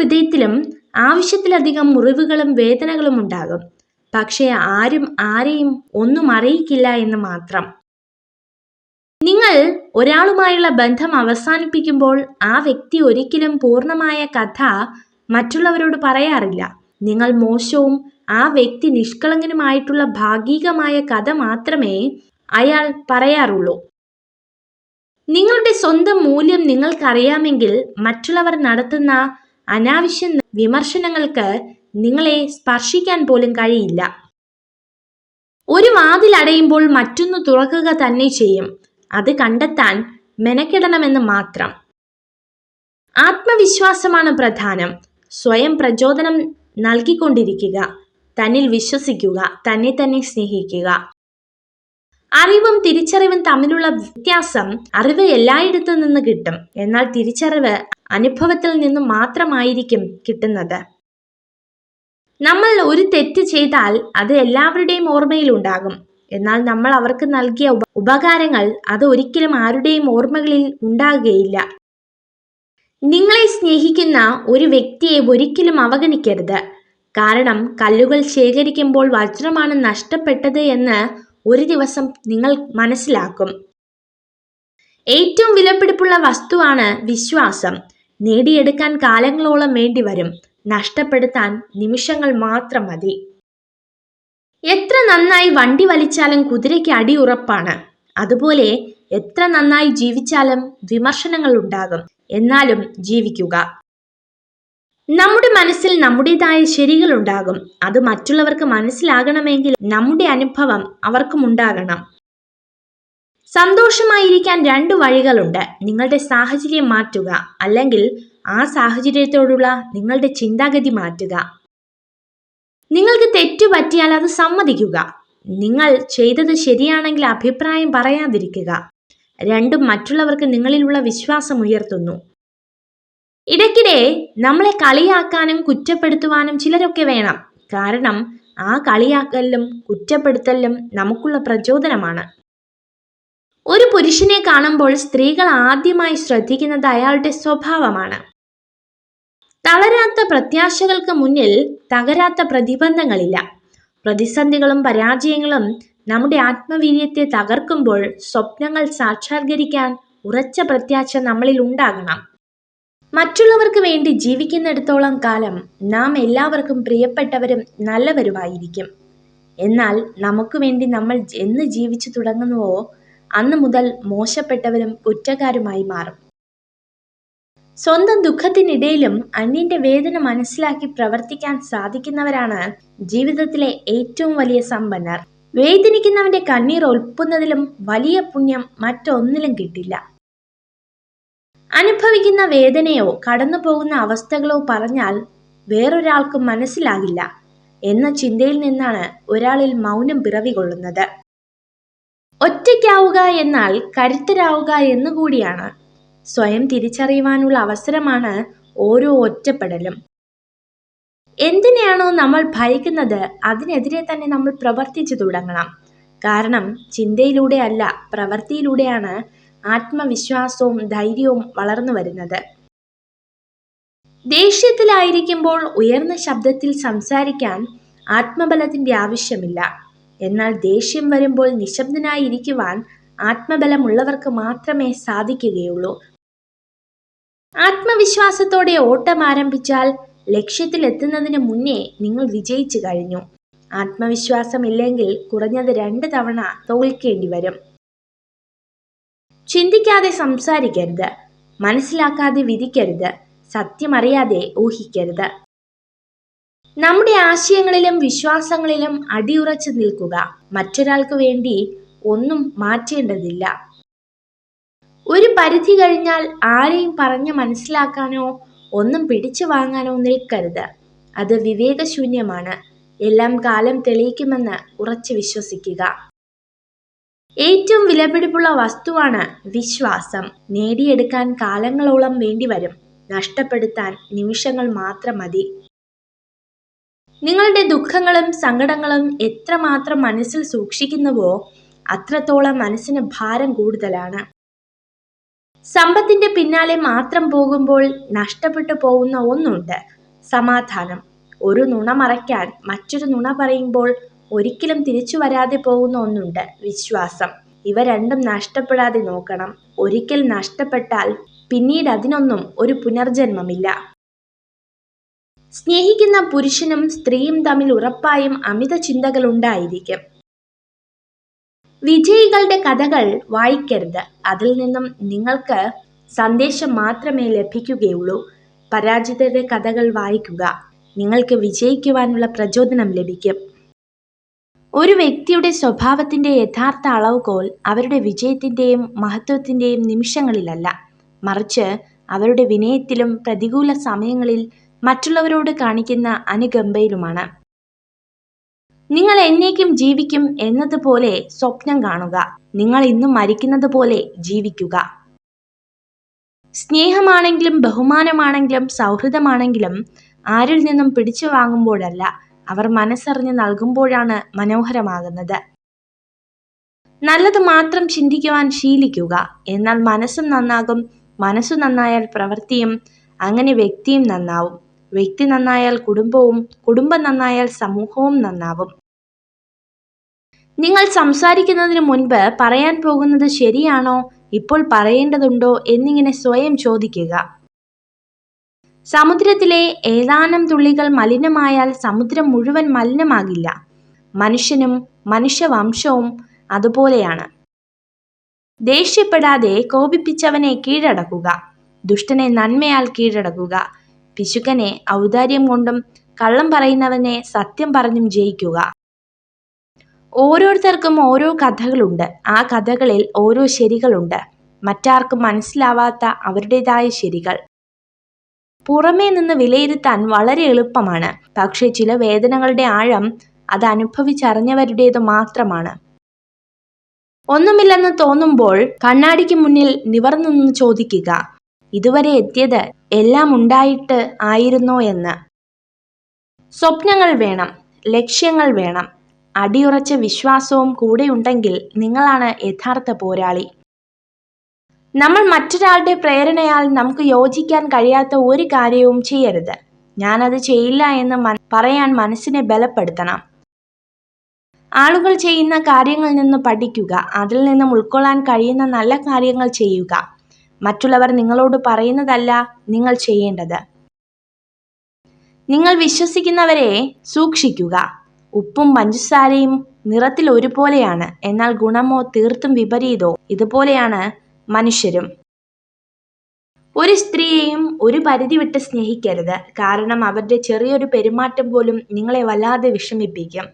ഹൃദയത്തിലും ആവശ്യത്തിലധികം മുറിവുകളും വേദനകളും ഉണ്ടാകും. പക്ഷേ ആരും ആരെയും ഒന്നും അറിയിക്കില്ല എന്ന് മാത്രം. നിങ്ങൾ ഒരാളുമായുള്ള ബന്ധം അവസാനിപ്പിക്കുമ്പോൾ ആ വ്യക്തി ഒരിക്കലും പൂർണ്ണമായ കഥ മറ്റുള്ളവരോട് പറയാറില്ല. നിങ്ങൾ മോശവും ആ വ്യക്തി നിഷ്കളങ്കനുമായിട്ടുള്ള ഭാഗികമായ കഥ മാത്രമേ അയാൾ പറയാറുള്ളൂ. നിങ്ങളുടെ സ്വന്തം മൂല്യം നിങ്ങൾക്കറിയാമെങ്കിൽ മറ്റുള്ളവർ നടത്തുന്ന അനാവശ്യ വിമർശനങ്ങൾക്ക് നിങ്ങളെ സ്പർശിക്കാൻ പോലും കഴിയില്ല. ഒരു വാതിൽ അടയുമ്പോൾ മറ്റൊന്ന് തുറക്കുക തന്നെ ചെയ്യും. അത് കണ്ടെത്താൻ മെനക്കെടണമെന്ന് മാത്രം. ആത്മവിശ്വാസമാണ് പ്രധാനം. സ്വയം പ്രചോദനം നൽകിക്കൊണ്ടിരിക്കുക, തന്നിൽ വിശ്വസിക്കുക, തന്നെ തന്നെ സ്നേഹിക്കുക. അറിവും തിരിച്ചറിവും തമ്മിലുള്ള വ്യത്യാസം: അറിവ് എല്ലായിടത്തു നിന്ന് കിട്ടും, എന്നാൽ തിരിച്ചറിവ് അനുഭവത്തിൽ നിന്നും മാത്രമായിരിക്കും കിട്ടുന്നത്. നമ്മൾ ഒരു തെറ്റ് ചെയ്താൽ അത് എല്ലാവരുടെയും ഓർമ്മയിൽ ഉണ്ടാകും. എന്നാൽ നമ്മൾ അവർക്ക് നൽകിയ ഉപകാരങ്ങൾ അത് ഒരിക്കലും ആരുടെയും ഓർമ്മകളിൽ ഉണ്ടാകുകയില്ല. നിങ്ങളെ സ്നേഹിക്കുന്ന ഒരു വ്യക്തിയെ ഒരിക്കലും അവഗണിക്കരുത്. കാരണം കല്ലുകൾ ശേഖരിക്കുമ്പോൾ വജ്രമാണ് നഷ്ടപ്പെട്ടത് എന്ന് ഒരു ദിവസം നിങ്ങൾ മനസ്സിലാക്കും. ഏറ്റവും വിലപിടിപ്പുള്ള വസ്തുവാണ് വിശ്വാസം. നേടിയെടുക്കാൻ കാലങ്ങളോളം വേണ്ടിവരും, നഷ്ടപ്പെടുത്താൻ നിമിഷങ്ങൾ മാത്രം മതി. എത്ര നന്നായി വണ്ടി വലിച്ചാലും കുതിരയ്ക്ക് അടി ഉറപ്പാണ്. അതുപോലെ എത്ര നന്നായി ജീവിച്ചാലും വിമർശനങ്ങൾ ഉണ്ടാകും. എന്നാലും ജീവിക്കുക. നമ്മുടെ മനസ്സിൽ നമ്മുടേതായ ശരികൾ ഉണ്ടാകും. അത് മറ്റുള്ളവർക്ക് മനസ്സിലാകണമെങ്കിൽ നമ്മുടെ അനുഭവം അവർക്കും ഉണ്ടാകണം. സന്തോഷമായിരിക്കാൻ 2 വഴികളുണ്ട്. നിങ്ങളുടെ സാഹചര്യം മാറ്റുക, അല്ലെങ്കിൽ ആ സാഹചര്യത്തോടുള്ള നിങ്ങളുടെ ചിന്താഗതി മാറ്റുക. നിങ്ങൾക്ക് തെറ്റു പറ്റിയാൽ അത് സമ്മതിക്കുക. നിങ്ങൾ ചെയ്തത് ശരിയാണെങ്കിൽ അഭിപ്രായം പറയാതിരിക്കുക. രണ്ടും മറ്റുള്ളവർക്ക് നിങ്ങളിലുള്ള വിശ്വാസം ഉയർത്തുന്നു. ഇടയ്ക്കിടെ നമ്മളെ കളിയാക്കാനും കുറ്റപ്പെടുത്തുവാനും ചിലരൊക്കെ വേണം. കാരണം ആ കളിയാക്കലും കുറ്റപ്പെടുത്തലും നമുക്കുള്ള പ്രചോദനമാണ്. ഒരു പുരുഷനെ കാണുമ്പോൾ സ്ത്രീകൾ ആദ്യമായി ശ്രദ്ധിക്കുന്നത് അയാളുടെ സ്വഭാവമാണ്. തളരാത്ത പ്രത്യാശകൾക്ക് മുന്നിൽ തകരാത്ത പ്രതിബന്ധങ്ങളില്ല. പ്രതിസന്ധികളും പരാജയങ്ങളും നമ്മുടെ ആത്മവീര്യത്തെ തകർക്കുമ്പോൾ സ്വപ്നങ്ങൾ സാക്ഷാത്കരിക്കാൻ ഉറച്ച പ്രത്യാശ നമ്മളിൽ ഉണ്ടാകണം. മറ്റുള്ളവർക്ക് വേണ്ടി ജീവിക്കുന്നിടത്തോളം കാലം നാം എല്ലാവർക്കും പ്രിയപ്പെട്ടവരും നല്ലവരുമായിരിക്കും. എന്നാൽ നമുക്ക് വേണ്ടി നമ്മൾ എന്ന് ജീവിച്ചു തുടങ്ങുന്നുവോ അന്ന് മുതൽ മോശപ്പെട്ടവരും കുറ്റക്കാരുമായി മാറും. സ്വന്തം ദുഃഖത്തിനിടയിലും അന്യന്റെ വേദന മനസ്സിലാക്കി പ്രവർത്തിക്കാൻ സാധിക്കുന്നവരാണ് ജീവിതത്തിലെ ഏറ്റവും വലിയ സമ്പന്നർ. വേദനിക്കുന്നവന്റെ കണ്ണീർ ഒൽപ്പുന്നതിലും വലിയ പുണ്യം മറ്റൊന്നിലും കിട്ടില്ല. അനുഭവിക്കുന്ന വേദനയോ കടന്നു പോകുന്ന അവസ്ഥകളോ പറഞ്ഞാൽ വേറൊരാൾക്കും മനസ്സിലാകില്ല എന്ന ചിന്തയിൽ നിന്നാണ് ഒരാളിൽ മൗനം പിറവികൊള്ളുന്നത്. ഒറ്റയ്ക്കാവുക എന്നാൽ കരുത്തരാവുക എന്നുകൂടിയാണ്. സ്വയം തിരിച്ചറിയുവാനുള്ള അവസരമാണ് ഓരോ ഒറ്റപ്പെടലും. എന്തിനെയാണോ നമ്മൾ ഭയക്കുന്നത് അതിനെതിരെ തന്നെ നമ്മൾ പ്രവർത്തിച്ചു തുടങ്ങണം. കാരണം ചിന്തയിലൂടെ അല്ല, പ്രവൃത്തിയിലൂടെയാണ് ആത്മവിശ്വാസവും ധൈര്യവും വളർന്നു വരുന്നത്. ദേഷ്യത്തിലായിരിക്കുമ്പോൾ ഉയർന്ന ശബ്ദത്തിൽ സംസാരിക്കാൻ ആത്മബലത്തിന്റെ ആവശ്യമില്ല. എന്നാൽ ദേഷ്യം വരുമ്പോൾ നിശബ്ദനായിരിക്കുവാൻ ആത്മബലമുള്ളവർക്ക് മാത്രമേ സാധിക്കുകയുള്ളൂ. ആത്മവിശ്വാസത്തോടെ ഓട്ടം ആരംഭിച്ചാൽ ലക്ഷ്യത്തിൽ എത്തുന്നതിന് മുന്നേ നിങ്ങൾ വിജയിച്ചു കഴിഞ്ഞു. ആത്മവിശ്വാസമില്ലെങ്കിൽ കുറഞ്ഞത് 2 തവണ തോൽക്കേണ്ടി വരും. ചിന്തിക്കാതെ സംസാരിക്കരുത്, മനസ്സിലാക്കാതെ വിധിക്കരുത്, സത്യമറിയാതെ ഊഹിക്കരുത്. നമ്മുടെ ആശയങ്ങളിലും വിശ്വാസങ്ങളിലും അടിയുറച്ചു നിൽക്കുക. മറ്റൊരാൾക്ക് വേണ്ടി ഒന്നും മാറ്റേണ്ടതില്ല. ഒരു പരിധി കഴിഞ്ഞാൽ ആരെയും പറഞ്ഞ് മനസ്സിലാക്കാനോ ഒന്നും പിടിച്ചു വാങ്ങാനോ നിൽക്കരുത്. അത് വിവേകശൂന്യമാണ്. എല്ലാം കാലം തെളിയിക്കുമെന്ന് ഉറച്ചു വിശ്വസിക്കുക. ഏറ്റവും വിലപിടിപ്പുള്ള വസ്തുവാണ് വിശ്വാസം. നേടിയെടുക്കാൻ കാലങ്ങളോളം വേണ്ടിവരും, നഷ്ടപ്പെടുത്താൻ നിമിഷങ്ങൾ മാത്രം മതി. നിങ്ങളുടെ ദുഃഖങ്ങളും സങ്കടങ്ങളും എത്രമാത്രം മനസ്സിൽ സൂക്ഷിക്കുന്നുവോ അത്രത്തോളം മനസ്സിന് ഭാരം കൂടുതലാണ്. സമ്പത്തിന്റെ പിന്നാലെ മാത്രം പോകുമ്പോൾ നഷ്ടപ്പെട്ടു പോകുന്ന ഒന്നുണ്ട്, സമാധാനം. ഒരു നുണ മറയ്ക്കാൻ മറ്റൊരു നുണ പറയുമ്പോൾ ഒരിക്കലും തിരിച്ചു വരാതെ പോകുന്ന ഒന്നുണ്ട്, വിശ്വാസം. ഇവ രണ്ടും നഷ്ടപ്പെടാതെ നോക്കണം. ഒരിക്കൽ നഷ്ടപ്പെട്ടാൽ പിന്നീട് അതിനൊന്നും ഒരു പുനർജന്മമില്ല. സ്നേഹിക്കുന്ന പുരുഷനും സ്ത്രീയും തമ്മിൽ ഉറപ്പായും അമിത ചിന്തകൾ ഉണ്ടായിരിക്കും. വിജയികളുടെ കഥകൾ വായിക്കരുത്. അതിൽ നിന്നും നിങ്ങൾക്ക് സന്ദേശം മാത്രമേ ലഭിക്കുകയുള്ളൂ. പരാജിതരുടെ കഥകൾ വായിക്കുക. നിങ്ങൾക്ക് വിജയിക്കുവാനുള്ള പ്രചോദനം ലഭിക്കും. ഒരു വ്യക്തിയുടെ സ്വഭാവത്തിന്റെ യഥാർത്ഥ അളവുകോൽ അവരുടെ വിജയത്തിന്റെയും മഹത്വത്തിന്റെയും നിമിഷങ്ങളിലല്ല, മറിച്ച് അവരുടെ വിനയത്തിലും പ്രതികൂല സമയങ്ങളിൽ മറ്റുള്ളവരോട് കാണിക്കുന്ന അനുകമ്പയിലുമാണ്. നിങ്ങൾ എന്നേക്കും ജീവിക്കും എന്നതുപോലെ സ്വപ്നം കാണുക. നിങ്ങൾ ഇന്നും മരിക്കുന്നത് പോലെ ജീവിക്കുക. സ്നേഹമാണെങ്കിലും ബഹുമാനമാണെങ്കിലും സൗഹൃദമാണെങ്കിലും ആരിൽ നിന്നും പിടിച്ചു വാങ്ങുമ്പോഴല്ല, അവർ മനസ്സറിഞ്ഞ് നൽകുമ്പോഴാണ് മനോഹരമാകുന്നത്. നല്ലത് മാത്രം ചിന്തിക്കുവാൻ ശീലിക്കുക. എന്നാൽ മനസ്സും നന്നാകും. മനസ്സു നന്നായാൽ പ്രവൃത്തിയും, അങ്ങനെ വ്യക്തിയും നന്നാവും. വ്യക്തി നന്നായാൽ കുടുംബവും, കുടുംബം നന്നായാൽ സമൂഹവും നന്നാവും. നിങ്ങൾ സംസാരിക്കുന്നതിന് മുൻപ് പറയാൻ പോകുന്നത് ശരിയാണോ, ഇപ്പോൾ പറയേണ്ടതുണ്ടോ എന്നിങ്ങനെ സ്വയം ചോദിക്കുക. സമുദ്രത്തിലെ ഏതാനും തുള്ളികൾ മലിനമായാൽ സമുദ്രം മുഴുവൻ മലിനമാകില്ല. മനുഷ്യനും മനുഷ്യവംശവും അതുപോലെയാണ്. ദേഷ്യപ്പെടാതെ കോപിപ്പിച്ചവനെ കീഴടക്കുക. ദുഷ്ടനെ നന്മയാൽ കീഴടക്കുക. പിശുക്കനെ ഔദാര്യം കൊണ്ടും കള്ളം പറയുന്നവനെ സത്യം പറഞ്ഞും ജയിക്കുക. ഓരോരുത്തർക്കും ഓരോ കഥകളുണ്ട്. ആ കഥകളിൽ ഓരോ ശരികളുണ്ട്. മറ്റാർക്കും മനസ്സിലാവാത്ത അവരുടേതായ ശരികൾ. പുറമേ നിന്ന് വിലയിരുത്താൻ വളരെ എളുപ്പമാണ്. പക്ഷേ ചില വേദനകളുടെ ആഴം അത് അനുഭവിച്ചറിഞ്ഞവരുടേത് മാത്രമാണ്. ഒന്നുമില്ലെന്ന് തോന്നുമ്പോൾ കണ്ണാടിക്ക് മുന്നിൽ നിവർന്നു നിന്ന് ചോദിക്കുക, ഇതുവരെ എത്തിയത് എല്ലാം ഉണ്ടായിട്ട് ആയിരുന്നോ എന്ന്. സ്വപ്നങ്ങൾ വേണം, ലക്ഷ്യങ്ങൾ വേണം. അടിയുറച്ച വിശ്വാസവും കൂടെയുണ്ടെങ്കിൽ നിങ്ങളാണ് യഥാർത്ഥ പോരാളി. നമ്മൾ മറ്റൊരാളുടെ പ്രേരണയാൽ നമുക്ക് യോജിക്കാൻ കഴിയാത്ത ഒരു കാര്യവും ചെയ്യരുത്. ഞാനത് ചെയ്യില്ല എന്ന് പറയാൻ മനസ്സിനെ ബലപ്പെടുത്തണം. ആളുകൾ ചെയ്യുന്ന കാര്യങ്ങളിൽ നിന്ന് പഠിക്കുക. അതിൽ നിന്നും ഉൾക്കൊള്ളാൻ കഴിയുന്ന നല്ല കാര്യങ്ങൾ ചെയ്യുക. മറ്റുള്ളവർ നിങ്ങളോട് പറയുന്നതല്ല നിങ്ങൾ ചെയ്യേണ്ടത്. നിങ്ങൾ വിശ്വസിക്കുന്നവരെ സൂക്ഷിക്കുക. ഉപ്പും പഞ്ചസാരയും നിറത്തിൽ ഒരുപോലെയാണ്, എന്നാൽ ഗുണമോ തീർത്തും വിപരീതോ. ഇതുപോലെയാണ് മനുഷ്യരും. ഒരു സ്ത്രീയെയും ഒരു പരിധി വിട്ട് സ്നേഹിക്കരുത്. കാരണം അവരുടെ ചെറിയൊരു പെരുമാറ്റം പോലും നിങ്ങളെ വല്ലാതെ വിഷമിപ്പിക്കും.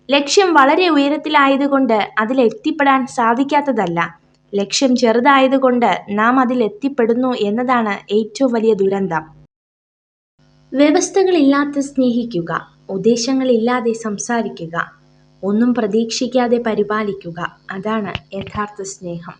ലക്ഷ്യം വളരെ ഉയരത്തിലായതുകൊണ്ട് അതിൽ എത്തിപ്പെടാൻ സാധിക്കാത്തതല്ല, ലക്ഷ്യം ചെറുതായതുകൊണ്ട് നാം അതിൽ എത്തിപ്പെടുന്നു എന്നതാണ് ഏറ്റവും വലിയ ദുരന്തം. വ്യവസ്ഥകളില്ലാതെ സ്നേഹിക്കുക. ഉദ്ദേശങ്ങളില്ലാതെ സംസാരിക്കുക. ഒന്നും പ്രതീക്ഷിക്കാതെ പരിപാലിക്കുക. അതാണ് യഥാർത്ഥ സ്നേഹം.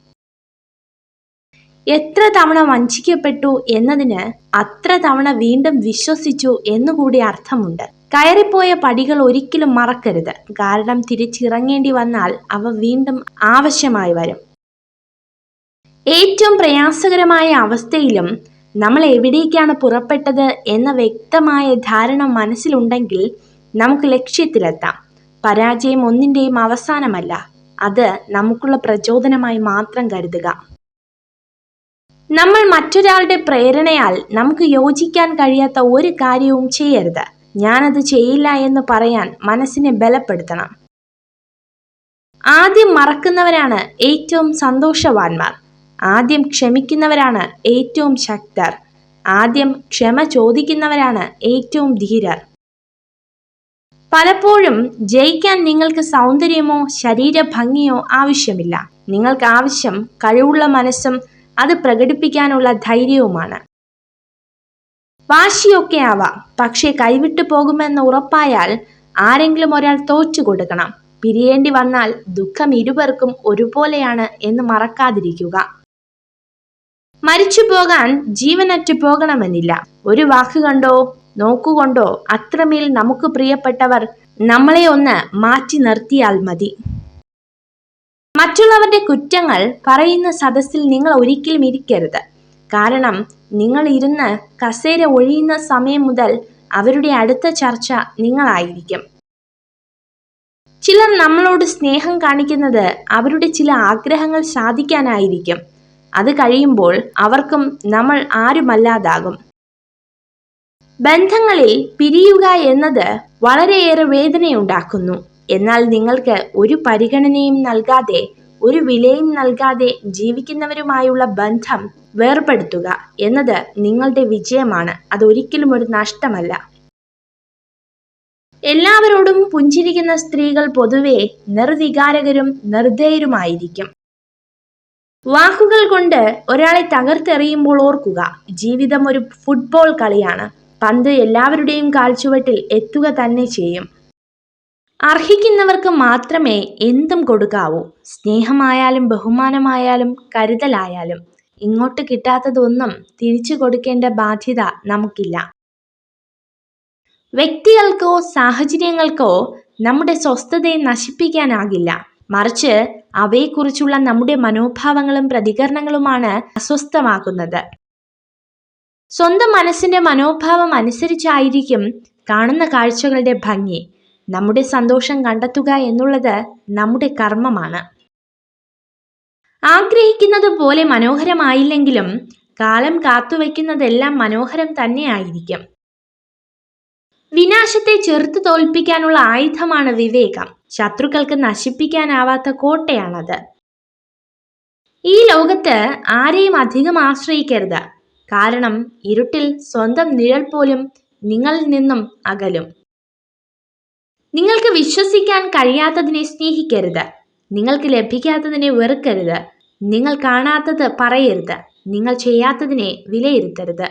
എത്ര തവണ വഞ്ചിക്കപ്പെട്ടു എന്നതിന് അത്ര തവണ വീണ്ടും വിശ്വസിച്ചു എന്നുകൂടി അർത്ഥമുണ്ട്. കയറിപ്പോയ പടികൾ ഒരിക്കലും മറക്കരുത്. കാരണം തിരിച്ചിറങ്ങേണ്ടി വന്നാൽ അവ വീണ്ടും ആവശ്യമായി വരും. ഏറ്റവും പ്രയാസകരമായ അവസ്ഥയിലും നമ്മൾ എവിടേക്കാണ് പുറപ്പെട്ടത് എന്ന വ്യക്തമായ ധാരണ മനസ്സിലുണ്ടെങ്കിൽ നമുക്ക് ലക്ഷ്യത്തിലെത്താം. പരാജയം ഒന്നിൻ്റെയും അവസാനമല്ല, അത് നമുക്കുള്ള പ്രചോദനമായി മാത്രം കരുതുക. നമ്മൾ മറ്റൊരാളുടെ പ്രേരണയാൽ നമുക്ക് യോജിക്കാൻ കഴിയാത്ത ഒരു കാര്യവും ചെയ്യരുത്. ഞാനത് ചെയ്യില്ല എന്ന് പറയാൻ മനസ്സിനെ ബലപ്പെടുത്തണം. ആദ്യം മറക്കുന്നവരാണ് ഏറ്റവും സന്തോഷവാന്മാർ. ആദ്യം ക്ഷമിക്കുന്നവരാണ് ഏറ്റവും ശക്തർ. ആദ്യം ക്ഷമ ചോദിക്കുന്നവരാണ് ഏറ്റവും ധീരർ. പലപ്പോഴും ജയിക്കാൻ നിങ്ങൾക്ക് സൗന്ദര്യമോ ശരീരഭംഗിയോ ആവശ്യമില്ല. നിങ്ങൾക്ക് ആവശ്യം കഴിവുള്ള മനസ്സും അത് പ്രകടിപ്പിക്കാനുള്ള ധൈര്യവുമാണ്. വാശിയൊക്കെ ആവാം, പക്ഷേ കൈവിട്ടു പോകുമെന്ന് ഉറപ്പായാൽ ആരെങ്കിലും ഒരാൾ തോറ്റു കൊടുക്കണം. പിരിയേണ്ടി വന്നാൽ ദുഃഖം ഇരുവർക്കും ഒരുപോലെയാണ് എന്ന് മറക്കാതിരിക്കുക. മരിച്ചു പോകാൻ ജീവനറ്റു പോകണമെന്നില്ല. ഒരു വാക്കുകൊണ്ടോ നോക്കുകൊണ്ടോ അത്രമേൽ നമുക്ക് പ്രിയപ്പെട്ടവർ നമ്മളെ ഒന്ന് മാറ്റി നിർത്തിയാൽ മതി. മറ്റുള്ളവരുടെ കുറ്റങ്ങൾ പറയുന്ന സദസ്സിൽ നിങ്ങൾ ഒരിക്കലും ഇരിക്കരുത്. കാരണം നിങ്ങൾ ഇരുന്ന് കസേര ഒഴിയുന്ന സമയം മുതൽ അവരുടെ അടുത്ത ചർച്ച നിങ്ങളായിരിക്കും. ചിലർ നമ്മളോട് സ്നേഹം കാണിക്കുന്നത് അവരുടെ ചില ആഗ്രഹങ്ങൾ സാധിക്കാനായിരിക്കും. അത് കഴിയുമ്പോൾ അവർക്കും നമ്മൾ ആരുമല്ലാതാകും. ബന്ധങ്ങളിൽ പിരിയുക എന്നത് വളരെയേറെ വേദനയുണ്ടാക്കുന്നു. എന്നാൽ നിങ്ങൾക്ക് ഒരു പരിഗണനയും നൽകാതെ, ഒരു വിലയും നൽകാതെ ജീവിക്കുന്നവരുമായുള്ള ബന്ധം വേർപെടുത്തുക എന്നത് നിങ്ങളുടെ വിജയമാണ്. അതൊരിക്കലും ഒരു നഷ്ടമല്ല. എല്ലാവരോടും പുഞ്ചിരിക്കുന്ന സ്ത്രീകൾ പൊതുവെ നിർവികാരകരും നിർദ്ദയരുമായിരിക്കും. വാക്കുകൾ കൊണ്ട് ഒരാളെ തകർത്തെറിയുമ്പോൾ ഓർക്കുക, ജീവിതം ഒരു ഫുട്ബോൾ കളിയാണ്. പന്ത് എല്ലാവരുടെയും കാൽച്ചുവട്ടിൽ എത്തുക തന്നെ ചെയ്യും. അർഹിക്കുന്നവർക്ക് മാത്രമേ എന്തും കൊടുക്കാവൂ. സ്നേഹമായാലും ബഹുമാനമായാലും കരുതലായാലും. ഇങ്ങോട്ട് കിട്ടാത്തതൊന്നും തിരിച്ചു കൊടുക്കേണ്ട ബാധ്യത നമുക്കില്ല. വ്യക്തികൾക്കോ സാഹചര്യങ്ങൾക്കോ നമ്മുടെ സ്വസ്ഥതയെ നശിപ്പിക്കാനാകില്ല. മറിച്ച് അവയെക്കുറിച്ചുള്ള നമ്മുടെ മനോഭാവങ്ങളും പ്രതികരണങ്ങളുമാണ് അസ്വസ്ഥമാക്കുന്നത്. സ്വന്തം മനസ്സിന്റെ മനോഭാവം അനുസരിച്ചായിരിക്കും കാണുന്ന കാഴ്ചകളുടെ ഭംഗി. നമ്മുടെ സന്തോഷം കണ്ടെത്തുക എന്നുള്ളത് നമ്മുടെ കർമ്മമാണ്. ആഗ്രഹിക്കുന്നത് പോലെ മനോഹരമായില്ലെങ്കിലും കാലം കാത്തുവയ്ക്കുന്നതെല്ലാം മനോഹരം തന്നെയായിരിക്കും. വിനാശത്തെ ചെറുത്തു തോൽപ്പിക്കാനുള്ള ആയുധമാണ് വിവേകം. ശത്രുക്കൾക്ക് നശിപ്പിക്കാനാവാത്ത കോട്ടയാണത്. ഈ ലോകത്ത് ആരെയും അധികം ആശ്രയിക്കരുത്. കാരണം ഇരുട്ടിൽ സ്വന്തം നിഴൽ പോലും നിങ്ങളിൽ നിന്നും അകലും. നിങ്ങൾക്ക് വിശ്വസിക്കാൻ കഴിയാത്തതിനെ സ്നേഹിക്കരുത്. നിങ്ങൾക്ക് ലഭിക്കാത്തതിനെ വെറുക്കരുത്. നിങ്ങൾ കാണാത്തത് പറയരുത്. നിങ്ങൾ ചെയ്യാത്തതിനെ വിലയിരുത്തരുത്.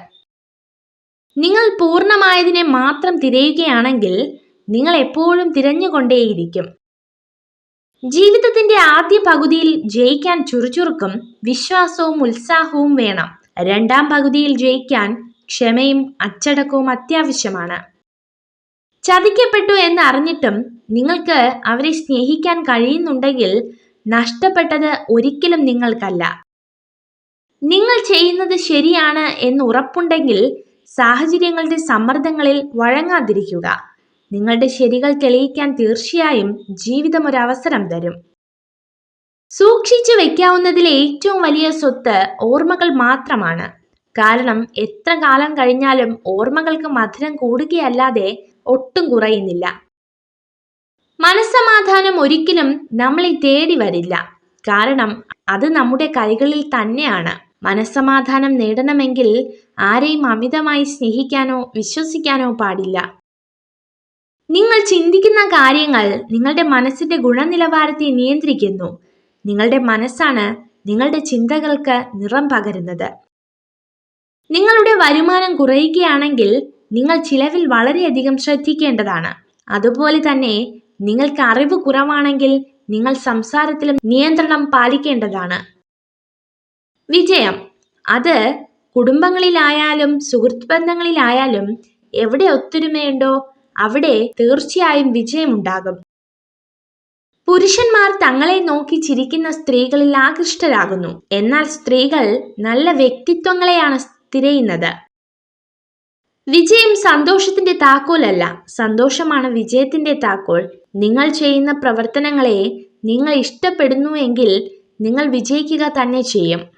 നിങ്ങൾ പൂർണ്ണമായതിനെ മാത്രം തിരയുകയാണെങ്കിൽ നിങ്ങൾ എപ്പോഴും തിരഞ്ഞുകൊണ്ടേയിരിക്കും. ജീവിതത്തിന്റെ ആദ്യ പകുതിയിൽ ജയിക്കാൻ ചുറുചുറുക്കും വിശ്വാസവും ഉത്സാഹവും വേണം. രണ്ടാം പകുതിയിൽ ജയിക്കാൻ ക്ഷമയും അച്ചടക്കവും അത്യാവശ്യമാണ്. ചതിക്കപ്പെട്ടു എന്നറിഞ്ഞിട്ടും നിങ്ങൾക്ക് അവരെ സ്നേഹിക്കാൻ കഴിയുന്നുണ്ടെങ്കിൽ നഷ്ടപ്പെട്ടത് ഒരിക്കലും നിങ്ങൾക്കല്ല. നിങ്ങൾ ചെയ്യുന്നത് ശരിയാണ് എന്ന് ഉറപ്പുണ്ടെങ്കിൽ സാഹചര്യങ്ങളുടെ സമ്മർദ്ദങ്ങളിൽ വഴങ്ങാതിരിക്കുക. നിങ്ങളുടെ ശരികൾ തെളിയിക്കാൻ തീർച്ചയായും ജീവിതം ഒരു അവസരം തരും. സൂക്ഷിച്ചു വെക്കാവുന്നതിലെ ഏറ്റവും വലിയ സ്വത്ത് ഓർമ്മകൾ മാത്രമാണ്. കാരണം എത്ര കാലം കഴിഞ്ഞാലും ഓർമ്മകൾക്ക് മധുരം കൂടുകയല്ലാതെ ഒട്ടും കുറയുന്നില്ല. മനസ്സമാധാനം ഒരിക്കലും നമ്മളെ തേടി വരില്ല. കാരണം അത് നമ്മുടെ കൈകളിൽ തന്നെയാണ്. മനസ്സമാധാനം നേടണമെങ്കിൽ ആരെയും അമിതമായി സ്നേഹിക്കാനോ വിശ്വസിക്കാനോ പാടില്ല. നിങ്ങൾ ചിന്തിക്കുന്ന കാര്യങ്ങൾ നിങ്ങളുടെ മനസ്സിന്റെ ഗുണനിലവാരത്തെ നിയന്ത്രിക്കുന്നു. നിങ്ങളുടെ മനസ്സാണ് നിങ്ങളുടെ ചിന്തകൾക്ക് നിറം പകരുന്നത്. നിങ്ങളുടെ വരുമാനം കുറയുകയാണെങ്കിൽ നിങ്ങൾ ചിലവിൽ വളരെയധികം ശ്രദ്ധിക്കേണ്ടതാണ്. അതുപോലെ തന്നെ നിങ്ങൾക്ക് അറിവ് കുറവാണെങ്കിൽ നിങ്ങൾ സംസാരത്തിലും നിയന്ത്രണം പാലിക്കേണ്ടതാണ്. വിജയം അത് കുടുംബങ്ങളിലായാലും സുഹൃത്ത് ബന്ധങ്ങളിലായാലും എവിടെ ഒത്തൊരുമയുണ്ടോ അവിടെ തീർച്ചയായും വിജയമുണ്ടാകും. പുരുഷന്മാർ തങ്ങളെ നോക്കി ചിരിക്കുന്ന സ്ത്രീകളിൽ ആകൃഷ്ടരാകുന്നു. എന്നാൽ സ്ത്രീകൾ നല്ല വ്യക്തിത്വങ്ങളെയാണ് തിരയുന്നത്. വിജയം സന്തോഷത്തിന്റെ താക്കോലല്ല, സന്തോഷമാണ് വിജയത്തിന്റെ താക്കോൽ. നിങ്ങൾ ചെയ്യുന്ന പ്രവർത്തനങ്ങളെ നിങ്ങൾ ഇഷ്ടപ്പെടുന്നുവെങ്കിൽ നിങ്ങൾ വിജയിക്കുക തന്നെ ചെയ്യും.